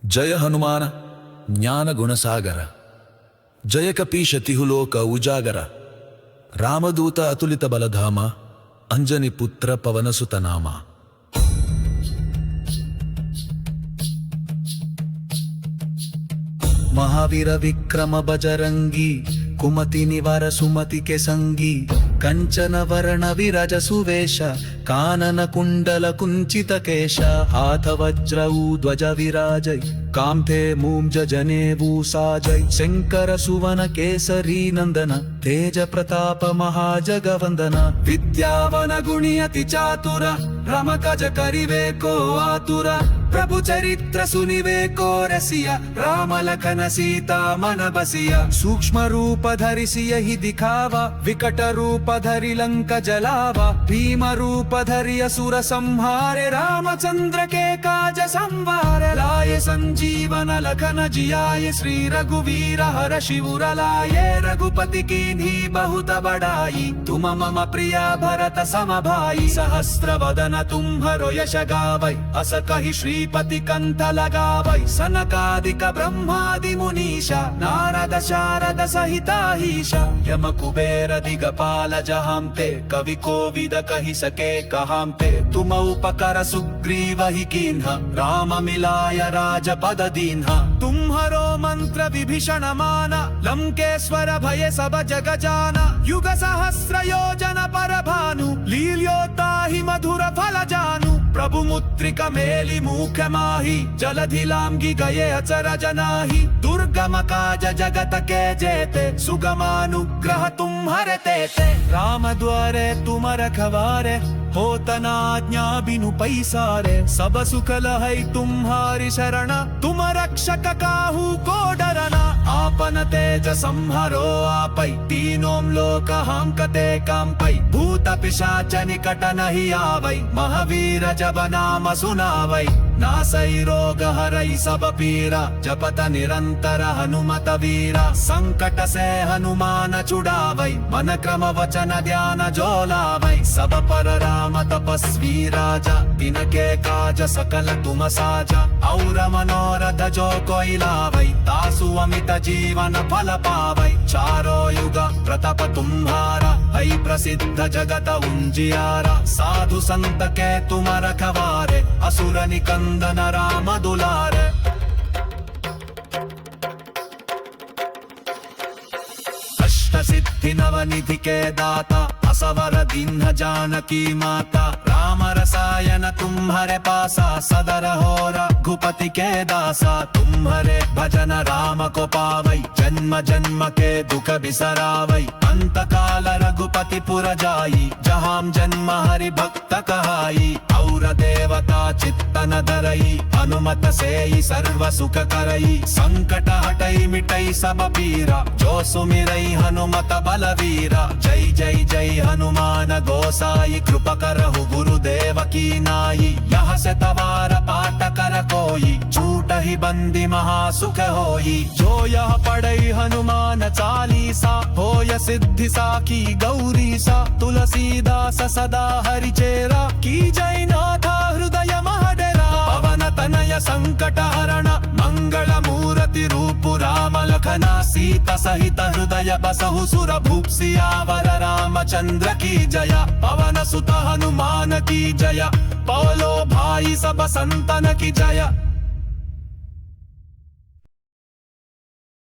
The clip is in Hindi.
जय हनुमान ज्ञान गुणसागर, जय कपीश तिहुलोक उजागर, रामदूत अतुलित बलधाम, अंजनी पुत्र पवनसुत नाम। महावीर विक्रम बजरंगी, कुमति निवार सुमति के संगी, कंचन वर्ण विराज सुवेश, कानन कुंडल कुंचित केश, हाथ वज्र ध्वज विराजय, कांते मूंज जनेऊ साजय, शंकर सुवन केसरी नंदन, तेज प्रताप महाजगवंदन, विद्यावन गुणी अति चातुर, रम कज करिवे को आतुर, प्रभु चरित्र सुनिवे को रसिया, राम लखन सीता मन बसिया, सूक्ष्म रूप धरिसि यही दिखावा, विकट रूप धरि लंक जलावा, भीम रूप धरि असुर संहारे, रामचंद्र के काज संवारे, लाए संजीवन लखन जियाए, श्री रघुवीर हर शिवर लाए, रघुपति कीन्ही बहुत बड़ाई, तुम मम प्रिया भरत सम भाई, सहस्त्र वदन तुम्हरो यश गावै, अस कहि श्रीपति कंठ लगावै, सनकादिक ब्रह्मादि मुनीषा, नारद शारद सहिताहीशा, यम कुबेर दिगपाल जहांते, कवि कोविद कहि सके कहांते, तुम उपकर सुग्रीव ही कीन्हा, राम मिलाय राजपद दीन्हा, तुम्हरो मंत्र विभीषण माना, लंकेश्वर भय सब जग जाना, युग सहस्र योजन पर भानु, लील्योताहि मधुर फल जानू, प्रभु मुद्रिका मेलि मुख माही, जलधि लांघि गए अचरज नाही, दुर्गम काज जगत के जेते, सुगमानुग्रह तुम्हरे तेते, राम द्वारे तुम रखवारे, होत न आज्ञा बिनु पैसारे, सब सुख लहै तुम्हारी शरण, तुम रक्षक काहू को डरना, आपन तेज संहरो आपै, तीनों लोक हांकते कांपै, भूत पिशाच निकट नहीं आवै, महावीर जब नाम सुनावै, नासै रोग हरै सब पीरा, जपत निरंतर हनुमत वीरा, संकट से हनुमान छुड़ावै, मन क्रम वचन ध्यान जो लावै, सब पर राम तपस्वी राजा, तिनके काज सकल तुम साजा, और मनोरथ जो कोई लावै, तासु अमित जीवन फल पावै, चारों युग प्रताप तुम्हारा, है प्रसिद्ध जगत उजियारा, साधु संत के तुम रखवारे, असुर निकंदन राम दुलारे, अष्ट सिद्धि नवनिधि के दाता, असवर दीन्ह जानकी माता, राम रसायन तुम्हारे पासा, सदर हो रघुपति के दासा, तुम्हारे भजन राम को पावै, जन्म जन्म के दुख बिसरावै, अंत काल रघुपति पुर जाई, जहाँ जन्म हरि भक्त कहाई, और देवता चित्तन धरई, हनुमत से सर्व सुख करई, संकट हटई मिटई सब पीरा, जो सुमिरई हनुमत बलवीरा, जय जय जय हनुमान गोसाई, कृपा करहु गुरुदेव की नाई, यह से तवार पाठ कर कोई, छूट ही बंदी महासुख होई, जो यह पढ़ई हनुमान चालीसा, होय सिद्धि साखी गौरी सा, तुलसीदास सदा हरि चेरा, की जय नाथा हृदय महडेरा, पवन तनय संकट हरण, मंगल मूर्ति रूप राम लखना, सीता सहित हृदय बसहु सुर भूप, सियावर रामचंद्र की जया, पवन सुत हनुमान की जया, पौलो भाई सब संतन की जया।